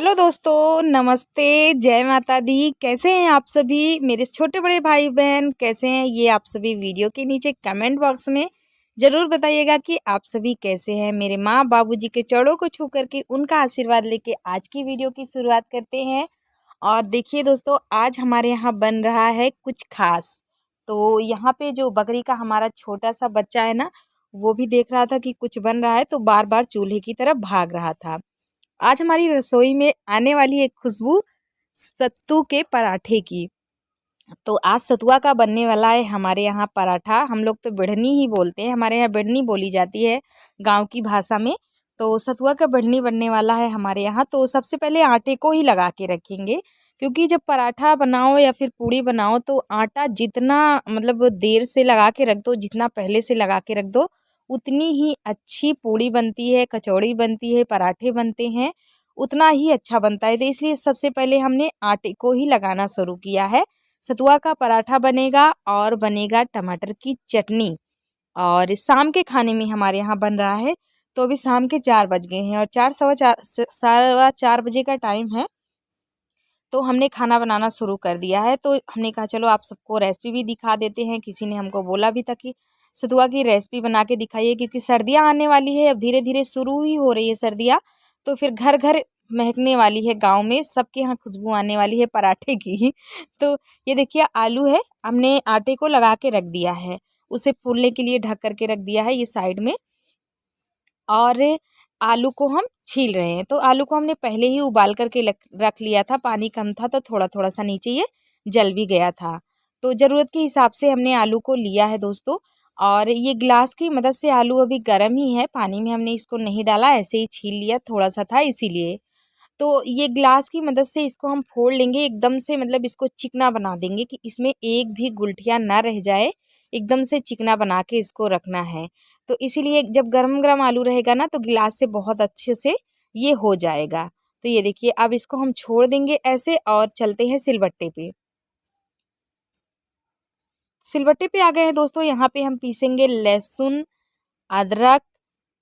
Hello दोस्तों, नमस्ते, जय माता दी। कैसे हैं आप सभी मेरे छोटे बड़े भाई बहन? कैसे हैं ये आप सभी? वीडियो के नीचे कमेंट बॉक्स में ज़रूर बताइएगा कि आप सभी कैसे हैं। मेरे माँ बाबूजी के चरणों को छू करके उनका आशीर्वाद लेके आज की वीडियो की शुरुआत करते हैं। और देखिए दोस्तों, आज हमारे यहाँ बन रहा है कुछ खास। तो यहाँ पे जो बकरी का हमारा छोटा सा बच्चा है ना, वो भी देख रहा था कि कुछ बन रहा है, तो बार बार चूल्हे की तरफ भाग रहा था। आज हमारी रसोई में आने वाली है खुशबू सत्तू के पराठे की। तो आज सतुआ का बनने वाला है हमारे यहाँ पराठा। हम लोग तो बिढ़नी ही बोलते हैं, हमारे यहाँ बिढ़नी बोली जाती है गांव की भाषा में। तो सतुआ का बिढ़नी बनने वाला है हमारे यहाँ। तो सबसे पहले आटे को ही लगा के रखेंगे, क्योंकि जब पराठा बनाओ या फिर पूड़ी बनाओ तो आटा जितना मतलब देर से लगा के रख दो, जितना पहले से लगा के रख दो, उतनी ही अच्छी पूड़ी बनती है, कचौड़ी बनती है, पराठे बनते हैं, उतना ही अच्छा बनता है। तो इसलिए सबसे पहले हमने आटे को ही लगाना शुरू किया है। सतुआ का पराठा बनेगा और बनेगा टमाटर की चटनी। और शाम के खाने में हमारे यहाँ बन रहा है। तो अभी शाम के 4 बज गए हैं और 4 सवा 4 बजे का टाइम है। तो हमने खाना बनाना शुरू कर दिया है। तो हमने कहा चलो आप सबको रेसिपी भी दिखा देते हैं। किसी ने हमको बोला भी था कि सतुआ की रेसिपी बना के दिखाइए, क्योंकि सर्दियाँ आने वाली है, अब धीरे धीरे शुरू ही हो रही है सर्दियाँ। तो फिर घर घर महकने वाली है, गांव में सबके यहाँ खुशबू आने वाली है पराठे की। तो ये देखिए आलू है, हमने आटे को लगा के रख दिया है, उसे फूलने के लिए ढक करके रख दिया है ये साइड में। और आलू को हम छील रहे हैं। तो आलू को हमने पहले ही उबाल करके रख लिया था, पानी कम था तो थोड़ा थोड़ा सा नीचे ये जल भी गया था। तो ज़रूरत के हिसाब से हमने आलू को लिया है दोस्तों। और ये ग्लास की मदद से, आलू अभी गर्म ही है, पानी में हमने इसको नहीं डाला, ऐसे ही छील लिया, थोड़ा सा था इसीलिए। तो ये ग्लास की मदद से इसको हम फोड़ लेंगे एकदम से, मतलब इसको चिकना बना देंगे कि इसमें एक भी गुठलियाँ ना रह जाए। एकदम से चिकना बना के इसको रखना है। तो इसीलिए जब गरम गरम आलू रहेगा ना, तो गिलास से बहुत अच्छे से ये हो जाएगा। तो ये देखिए अब इसको हम छोड़ देंगे ऐसे और चलते हैं सिलबट्टे पे। सिलबट्टे पे आ गए हैं दोस्तों। यहाँ पे हम पीसेंगे लहसुन, अदरक,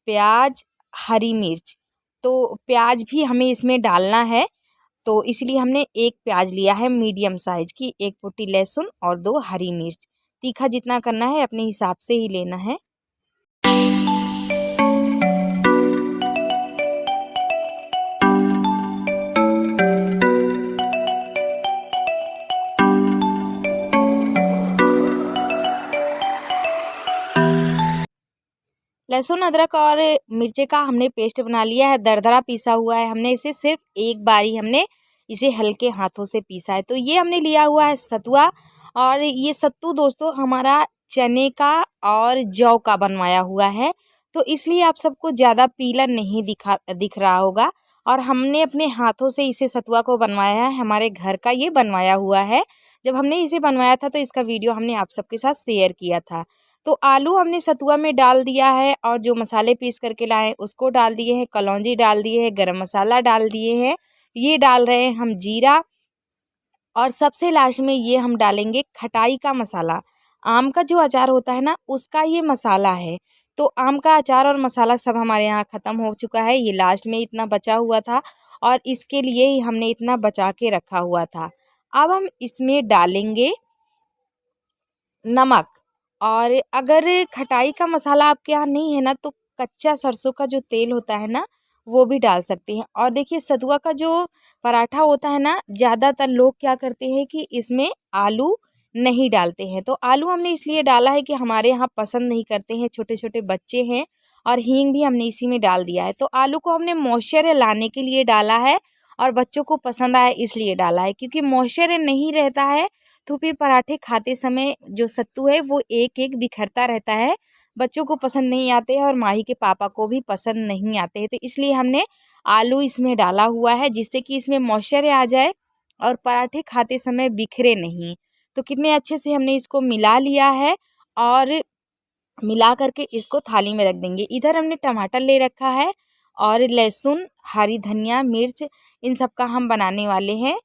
प्याज, हरी मिर्च। तो प्याज भी हमें इसमें डालना है। तो इसलिए हमने एक प्याज लिया है मीडियम साइज की, एक फुट्टी लहसुन और 2 हरी मिर्च। तीखा जितना करना है अपने हिसाब से ही लेना है। लहसुन, अदरक और मिर्ची का हमने पेस्ट बना लिया है, दरदरा पीसा हुआ है। हमने इसे सिर्फ एक बारी हमने इसे हल्के हाथों से पीसा है। तो ये हमने लिया हुआ है सतुआ। और ये सत्तू दोस्तों हमारा चने का और जौ का बनवाया हुआ है। तो इसलिए आप सबको ज़्यादा पीला नहीं दिख रहा होगा। और हमने अपने हाथों से इसे सतुआ को बनवाया है, हमारे घर का ये बनवाया हुआ है। जब हमने इसे बनवाया था तो इसका वीडियो हमने आप सबके साथ शेयर किया था। तो आलू हमने सतुआ में डाल दिया है और जो मसाले पीस करके लाए उसको डाल दिए हैं, कलौंजी डाल दिए हैं, गरम मसाला डाल दिए हैं, ये डाल रहे हैं हम जीरा। और सबसे लास्ट में ये हम डालेंगे खटाई का मसाला। आम का जो अचार होता है ना, उसका ये मसाला है। तो आम का अचार और मसाला सब हमारे यहाँ ख़त्म हो चुका है, ये लास्ट में इतना बचा हुआ था और इसके लिए ही हमने इतना बचा के रखा हुआ था। अब हम इसमें डालेंगे नमक। और अगर खटाई का मसाला आपके यहाँ नहीं है ना, तो कच्चा सरसों का जो तेल होता है ना, वो भी डाल सकते हैं। और देखिए सतुआ का जो पराठा होता है ना, ज़्यादातर लोग क्या करते हैं कि इसमें आलू नहीं डालते हैं। तो आलू हमने इसलिए डाला है कि हमारे यहाँ पसंद नहीं करते हैं, छोटे छोटे बच्चे हैं। और हींग भी हमने इसी में डाल दिया है। तो आलू को हमने मॉइस्चर लाने के लिए डाला है और बच्चों को पसंद आया इसलिए डाला है, क्योंकि मॉइस्चर नहीं रहता है तो फिर पराठे खाते समय जो सत्तू है वो एक एक बिखरता रहता है, बच्चों को पसंद नहीं आते हैं और माही के पापा को भी पसंद नहीं आते हैं। तो इसलिए हमने आलू इसमें डाला हुआ है, जिससे कि इसमें मॉइस्चर आ जाए और पराठे खाते समय बिखरे नहीं। तो कितने अच्छे से हमने इसको मिला लिया है और मिला करके इसको थाली में रख देंगे। इधर हमने टमाटर ले रखा है और लहसुन, हरी धनिया, मिर्च, इन सब का हम बनाने वाले हैं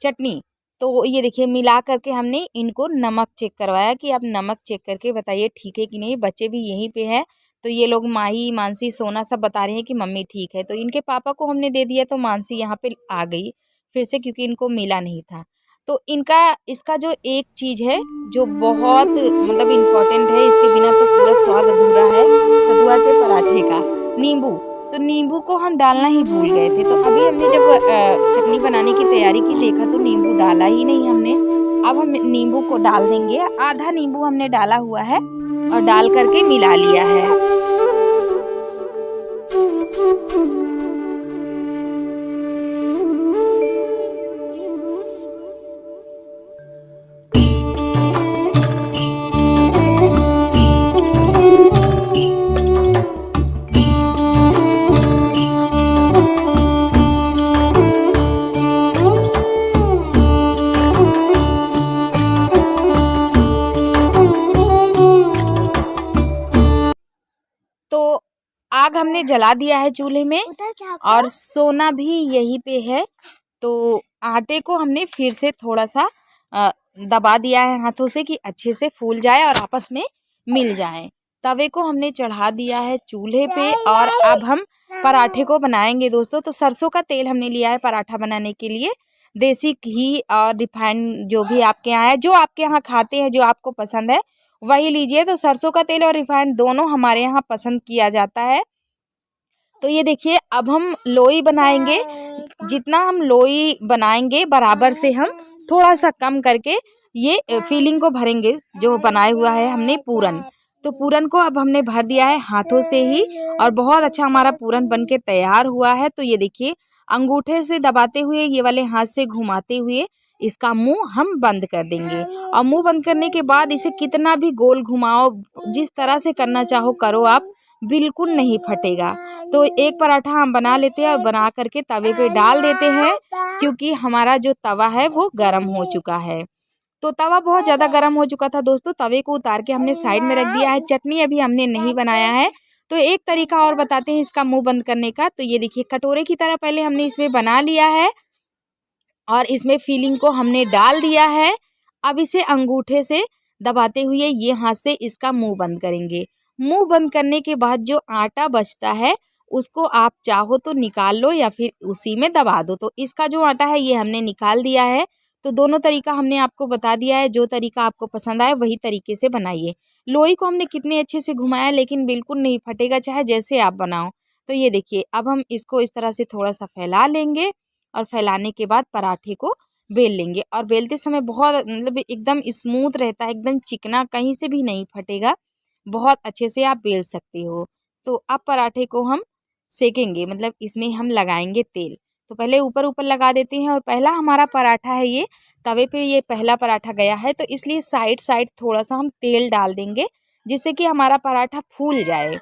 चटनी। तो ये देखिए मिला करके हमने इनको नमक चेक करवाया कि आप नमक चेक करके बताइए ठीक है कि नहीं। बच्चे भी यहीं पे हैं तो ये लोग माही, मानसी, सोना सब बता रहे हैं कि मम्मी ठीक है। तो इनके पापा को हमने दे दिया, तो मानसी यहाँ पे आ गई फिर से क्योंकि इनको मिला नहीं था। तो इसका जो एक चीज़ है जो बहुत मतलब इम्पोर्टेंट है, इसके बिना तो पूरा स्वाद अधूरा है कद्दुआ के पराठे का, नींबू। तो नींबू को हम डालना ही भूल गए थे। तो अभी हमने जब चटनी बनाने की तैयारी की, देखा तो नींबू डाला ही नहीं हमने। अब हम नींबू को डाल देंगे, आधा नींबू हमने डाला हुआ है और डाल करके मिला लिया है। तो आग हमने जला दिया है चूल्हे में और सोना भी यहीं पे है। तो आटे को हमने फिर से थोड़ा सा दबा दिया है हाथों से कि अच्छे से फूल जाए और आपस में मिल जाए। तवे को हमने चढ़ा दिया है चूल्हे पे और अब हम पराठे को बनाएंगे दोस्तों। तो सरसों का तेल हमने लिया है पराठा बनाने के लिए। देसी घी और रिफाइंड जो भी आपके यहाँ है, जो आपके यहाँ खाते हैं, जो आपको पसंद है वही लीजिए। तो सरसों का तेल और रिफाइंड दोनों हमारे यहाँ पसंद किया जाता है। तो ये देखिए अब हम लोई बनाएंगे। जितना हम लोई बनाएंगे बराबर से हम थोड़ा सा कम करके ये फीलिंग को भरेंगे। जो बनाए हुआ है हमने पूरन, तो पूरन को अब हमने भर दिया है हाथों से ही और बहुत अच्छा हमारा पूरन बन के तैयार हुआ है। तो ये देखिए अंगूठे से दबाते हुए, ये वाले हाथ से घुमाते हुए इसका मुंह हम बंद कर देंगे। और मुंह बंद करने के बाद इसे कितना भी गोल घुमाओ, जिस तरह से करना चाहो करो आप, बिल्कुल नहीं फटेगा। तो एक पराठा हम बना लेते हैं और बना करके तवे पे डाल देते हैं क्योंकि हमारा जो तवा है वो गर्म हो चुका है। तो तवा बहुत ज़्यादा गर्म हो चुका था दोस्तों। तवे को उतार के हमने साइड में रख दिया है। चटनी अभी हमने नहीं बनाया है। तो एक तरीका और बताते हैं इसका मुंह बंद करने का। तो ये देखिए कटोरे की तरह पहले हमने इसमें बना लिया है और इसमें फीलिंग को हमने डाल दिया है। अब इसे अंगूठे से दबाते हुए ये हाथ से इसका मुंह बंद करेंगे। मुंह बंद करने के बाद जो आटा बचता है उसको आप चाहो तो निकाल लो या फिर उसी में दबा दो। तो इसका जो आटा है ये हमने निकाल दिया है। तो दोनों तरीका हमने आपको बता दिया है। जो तरीका आपको पसंद आए वही तरीके से बनाइए। लोई को हमने कितने अच्छे से घुमाया लेकिन बिल्कुल नहीं फटेगा, चाहे जैसे आप बनाओ। तो ये देखिए अब हम इसको इस तरह से थोड़ा सा फैला लेंगे और फैलाने के बाद पराठे को बेल लेंगे। और बेलते समय बहुत मतलब एकदम स्मूथ रहता है, एकदम चिकना, कहीं से भी नहीं फटेगा, बहुत अच्छे से आप बेल सकते हो। तो अब पराठे को हम सेकेंगे, मतलब इसमें हम लगाएंगे तेल। तो पहले ऊपर ऊपर लगा देते हैं और पहला हमारा पराठा है ये तवे पे, ये पहला पराठा गया है तो इसलिए साइड साइड थोड़ा सा हम तेल डाल देंगे जिससे कि हमारा पराठा फूल जाए।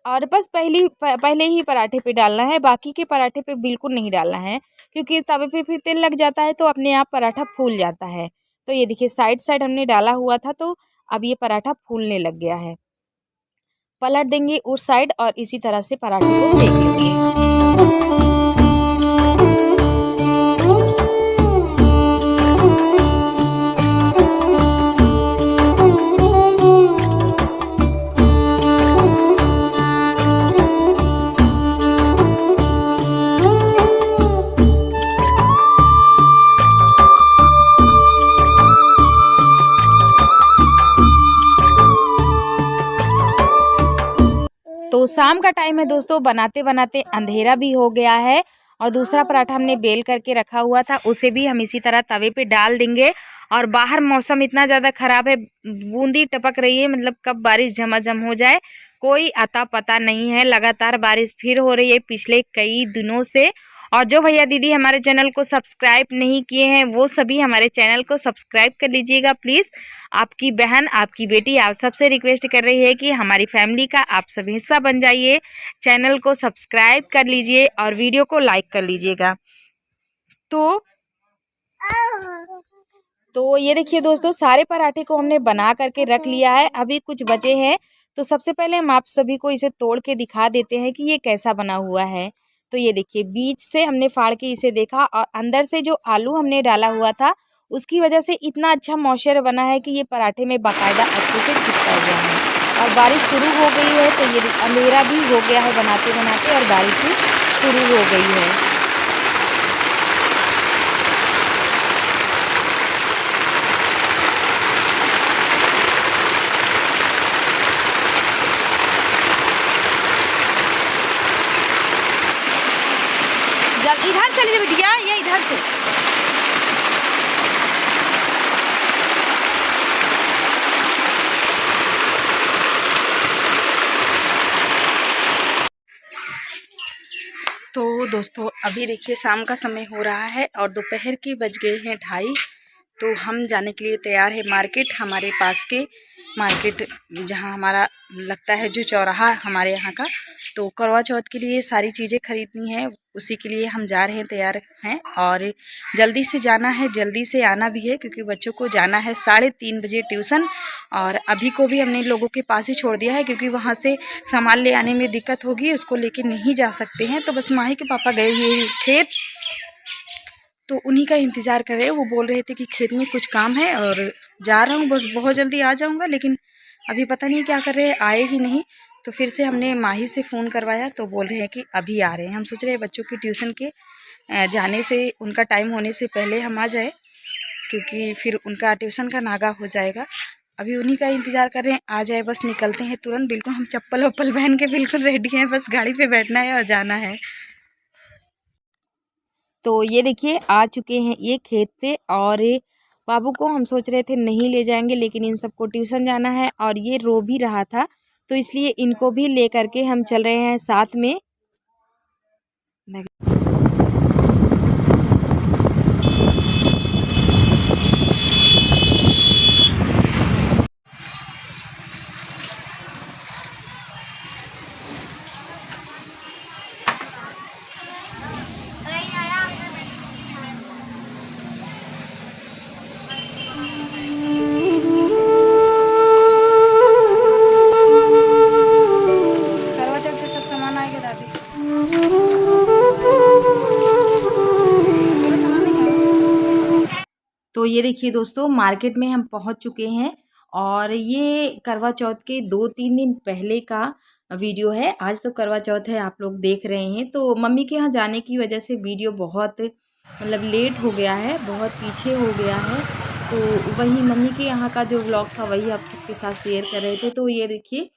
और बस पहले ही पराठे पे डालना है, बाकी के पराठे पे बिल्कुल नहीं डालना है क्योंकि तवे पे फिर तेल लग जाता है तो अपने आप पराठा फूल जाता है। तो ये देखिए साइड साइड हमने डाला हुआ था तो अब ये पराठा फूलने लग गया है। पलट देंगे उस साइड और इसी तरह से पराठे को सेक लेंगे। तो शाम का टाइम है दोस्तों, बनाते बनाते अंधेरा भी हो गया है और दूसरा पराठा हमने बेल करके रखा हुआ था उसे भी हम इसी तरह तवे पे डाल देंगे। और बाहर मौसम इतना ज़्यादा ख़राब है, बूंदी टपक रही है, मतलब कब बारिश झमाझम हो जाए कोई अता पता नहीं है। लगातार बारिश फिर हो रही है पिछले कई दिनों से। और जो भैया दीदी हमारे चैनल को सब्सक्राइब नहीं किए हैं वो सभी हमारे चैनल को सब्सक्राइब कर लीजिएगा प्लीज़। आपकी बहन, आपकी बेटी आप सबसे रिक्वेस्ट कर रही है कि हमारी फैमिली का आप सब हिस्सा बन जाइए। चैनल को सब्सक्राइब कर लीजिए और वीडियो को लाइक कर लीजिएगा। तो ये देखिए दोस्तों सारे पराठे को हमने बना करके रख लिया है, अभी कुछ बचे हैं। तो सबसे पहले हम आप सभी को इसे तोड़ के दिखा देते हैं कि ये कैसा बना हुआ है। तो ये देखिए बीच से हमने फाड़ के इसे देखा और अंदर से जो आलू हमने डाला हुआ था उसकी वजह से इतना अच्छा मॉइस्चर बना है कि ये पराठे में बाकायदा अच्छे से चिपका हुआ है। और बारिश शुरू हो गई है, तो ये अंधेरा भी हो गया है बनाते बनाते और बारिश भी शुरू हो गई है। इधर चलिए बिटिया, ये इधर से। तो दोस्तों अभी देखिए शाम का समय हो रहा है और दोपहर के बज गए हैं 2:30। तो हम जाने के लिए तैयार है मार्केट, हमारे पास के मार्केट जहां हमारा लगता है जो चौराहा हमारे यहाँ का। तो करवा चौथ के लिए सारी चीज़ें खरीदनी है, उसी के लिए हम जा रहे हैं, तैयार हैं। और जल्दी से जाना है, जल्दी से आना भी है, क्योंकि बच्चों को जाना है 3:30 बजे ट्यूशन। और अभी को भी हमने लोगों के पास ही छोड़ दिया है, क्योंकि वहाँ से सामान ले आने में दिक्कत होगी, उसको लेके नहीं जा सकते हैं। तो बस माही के पापा गए हुए हैं खेत, तो उन्हीं का इंतज़ार कर रहे हैं। वो बोल रहे थे कि खेत में कुछ काम है और जा रहा हूँ, बस बहुत जल्दी आ जाऊँगा। लेकिन अभी पता नहीं क्या कर रहे हैं, आए ही नहीं। तो फिर से हमने माही से फ़ोन करवाया, तो बोल रहे हैं कि अभी आ रहे हैं। हम सोच रहे हैं बच्चों की ट्यूशन के जाने से, उनका टाइम होने से पहले हम आ जाए, क्योंकि फिर उनका ट्यूशन का नागा हो जाएगा। अभी उन्हीं का इंतज़ार कर रहे हैं, आ जाए बस निकलते हैं तुरंत। बिल्कुल हम चप्पल वप्पल पहन के बिल्कुल रेडी हैं, बस गाड़ी पे बैठना है और जाना है। तो ये देखिए आ चुके हैं ये खेत से, और बाबू को हम सोच रहे थे नहीं ले जाएंगे, लेकिन इन सबको ट्यूशन जाना है और ये रो भी रहा था, तो इसलिए इनको भी ले करके हम चल रहे हैं साथ में। तो ये देखिए दोस्तों मार्केट में हम पहुंच चुके हैं, और ये करवा चौथ के 2-3 दिन पहले का वीडियो है। आज तो करवा चौथ है, आप लोग देख रहे हैं। तो मम्मी के यहाँ जाने की वजह से वीडियो बहुत मतलब लेट हो गया है, बहुत पीछे हो गया है। तो वही मम्मी के यहाँ का जो व्लॉग था वही आप सबके साथ शेयर कर रहे थे। तो ये देखिए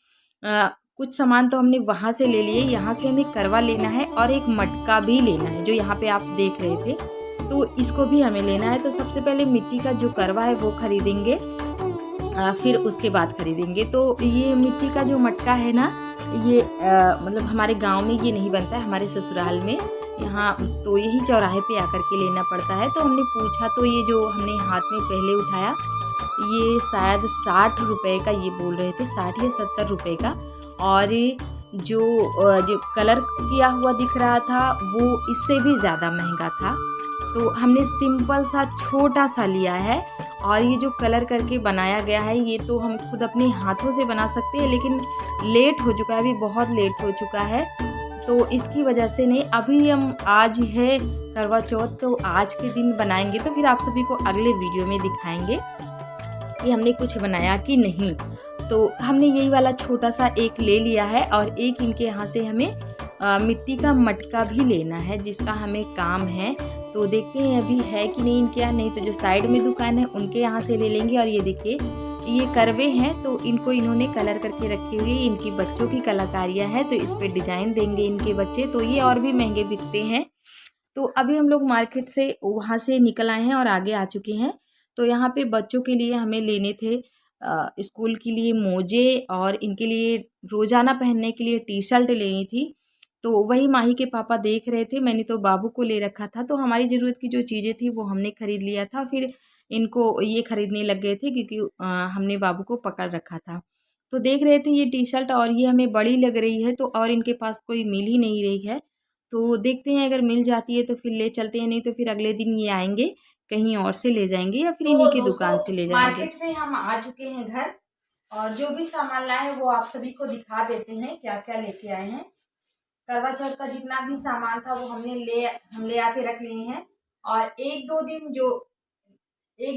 कुछ सामान तो हमने वहाँ से ले लिए, यहाँ से हमें करवा लेना है और एक मटका भी लेना है, जो यहाँ पे आप देख रहे थे। तो इसको भी हमें लेना है। तो सबसे पहले मिट्टी का जो करवा है वो खरीदेंगे, फिर उसके बाद खरीदेंगे। तो ये मिट्टी का जो मटका है ना, ये मतलब हमारे गांव में ये नहीं बनता है, हमारे ससुराल में यहाँ तो यही चौराहे पे आकर के लेना पड़ता है। तो हमने पूछा, तो ये जो हमने हाथ में पहले उठाया, ये शायद 60 रुपये का ये बोल रहे थे, 60 या 70 रुपये का। और जो कलर किया हुआ दिख रहा था वो इससे भी ज़्यादा महंगा था। तो हमने सिंपल सा छोटा सा लिया है, और ये जो कलर करके बनाया गया है ये तो हम खुद अपने हाथों से बना सकते हैं, लेकिन लेट हो चुका है, अभी बहुत लेट हो चुका है। तो इसकी वजह से नहीं, अभी हम आज है करवा चौथ, तो आज के दिन बनाएंगे। तो फिर आप सभी को अगले वीडियो में दिखाएंगे कि हमने कुछ बनाया कि नहीं। तो हमने यही वाला छोटा सा एक ले लिया है, और एक इनके यहाँ से हमें मिट्टी का मटका भी लेना है, जिसका हमें काम है। तो देखते हैं अभी है कि नहीं इनके यहाँ, नहीं तो जो साइड में दुकान है उनके यहाँ से ले लेंगे। और ये देखिए ये करवे हैं, तो इनको इन्होंने कलर करके रखे हुए, इनकी बच्चों की कलाकारियाँ हैं, तो इस पर डिज़ाइन देंगे इनके बच्चे, तो ये और भी महंगे बिकते हैं। तो अभी हम लोग मार्केट से वहाँ से निकल आए हैं और आगे आ चुके हैं। तो यहाँ पे बच्चों के लिए हमें लेने थे स्कूल के लिए मोजे, और इनके लिए रोज़ाना पहनने के लिए टी शर्ट लेनी थी। तो वही माही के पापा देख रहे थे, मैंने तो बाबू को ले रखा था। तो हमारी ज़रूरत की जो चीज़ें थी वो हमने ख़रीद लिया था, फिर इनको ये ख़रीदने लग गए थे, क्योंकि हमने बाबू को पकड़ रखा था। तो देख रहे थे ये टी शर्ट, और ये हमें बड़ी लग रही है, तो और इनके पास कोई मिल ही नहीं रही है। तो देखते हैं अगर मिल जाती है तो फिर ले चलते हैं, नहीं तो फिर अगले दिन ये आएंगे, कहीं और से ले जाएंगे या फिर इन्हीं की दुकान से ले जाएंगे। मार्केट से हम आ चुके हैं घर, और जो भी सामान लाए हैं वो आप सभी को दिखा देते हैं क्या क्या लेके आए हैं। करवा चौथ का जितना भी सामान था वो हम ले आके रख लिए हैं। और एक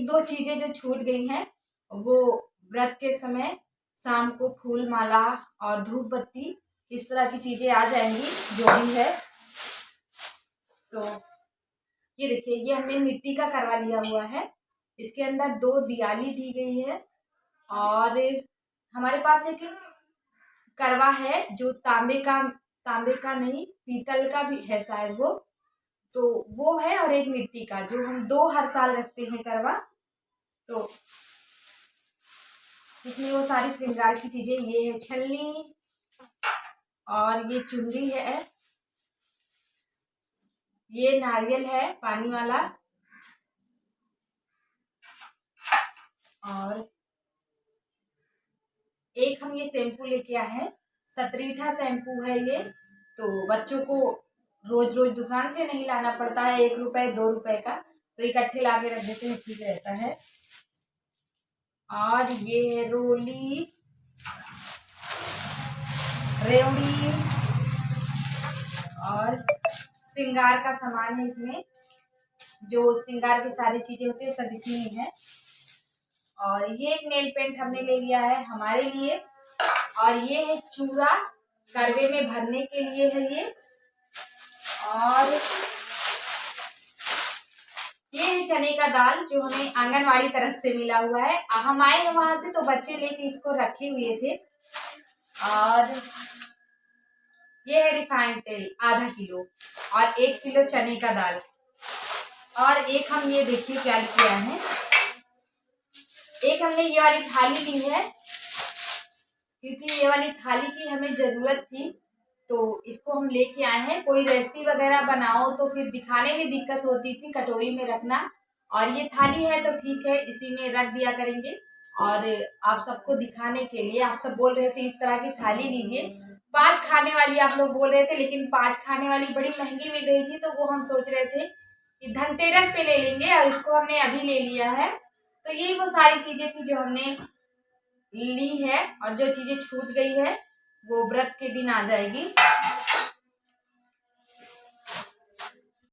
दो चीजें जो छूट गई हैं वो व्रत के समय शाम को फूल माला और धूप बत्ती इस तरह की चीजें आ जाएंगी जो भी है। तो ये देखिए, ये हमने मिट्टी का करवा लिया हुआ है। इसके अंदर 2 दियाली दी गई है और हमारे पास एक करवा है जो तांबे का नहीं, पीतल का भी है शायद वो है, और एक मिट्टी का, जो हम 2 हर साल रखते हैं करवा। तो इसमें वो सारी श्रृंगार की चीजें, ये है छलनी और ये चुनरी है, ये नारियल है पानी वाला, और एक हम ये शैम्पू लेके आए हैं, सतरीठा शैम्पू है ये। तो बच्चों को रोज रोज दुकान से नहीं लाना पड़ता है, 1 रुपए 2 रुपए का, तो इकट्ठे ला के रख देते हैं, ठीक रहता है। और ये है रेवड़ी, और श्रृंगार का सामान है इसमें, जो श्रृंगार की सारी चीजें होती है सब इसी में है। और ये एक नेल पेंट हमने ले लिया है हमारे लिए, और ये है चूड़ा, करवे में भरने के लिए है ये। और ये है चने का दाल जो हमें आंगनवाड़ी तरफ से मिला हुआ है। हम आए हैं वहां से तो बच्चे लेके इसको रखे हुए थे। और ये है रिफाइंड तेल आधा किलो, और 1 किलो चने का दाल। और एक हम ये देखिए क्या किया है, एक हमने ये वाली थाली ली है, क्योंकि ये वाली थाली की हमें जरूरत थी, तो इसको हम लेके आए हैं। कोई रेसिपी वगैरह बनाओ तो फिर दिखाने में दिक्कत होती थी कटोरी में रखना, और ये थाली है तो ठीक है, इसी में रख दिया करेंगे। और आप सबको दिखाने के लिए आप सब बोल रहे थे इस तरह की थाली लीजिए, 5 खाने वाली आप लोग बोल रहे थे, लेकिन 5 खाने वाली बड़ी महंगी मिल रही थी, तो वो हम सोच रहे थे कि धनतेरस पे ले लेंगे, और इसको हमने अभी ले लिया है। तो यही वो सारी चीजें थी जो हमने ली है, और जो चीजें छूट गई है वो व्रत के दिन आ जाएगी।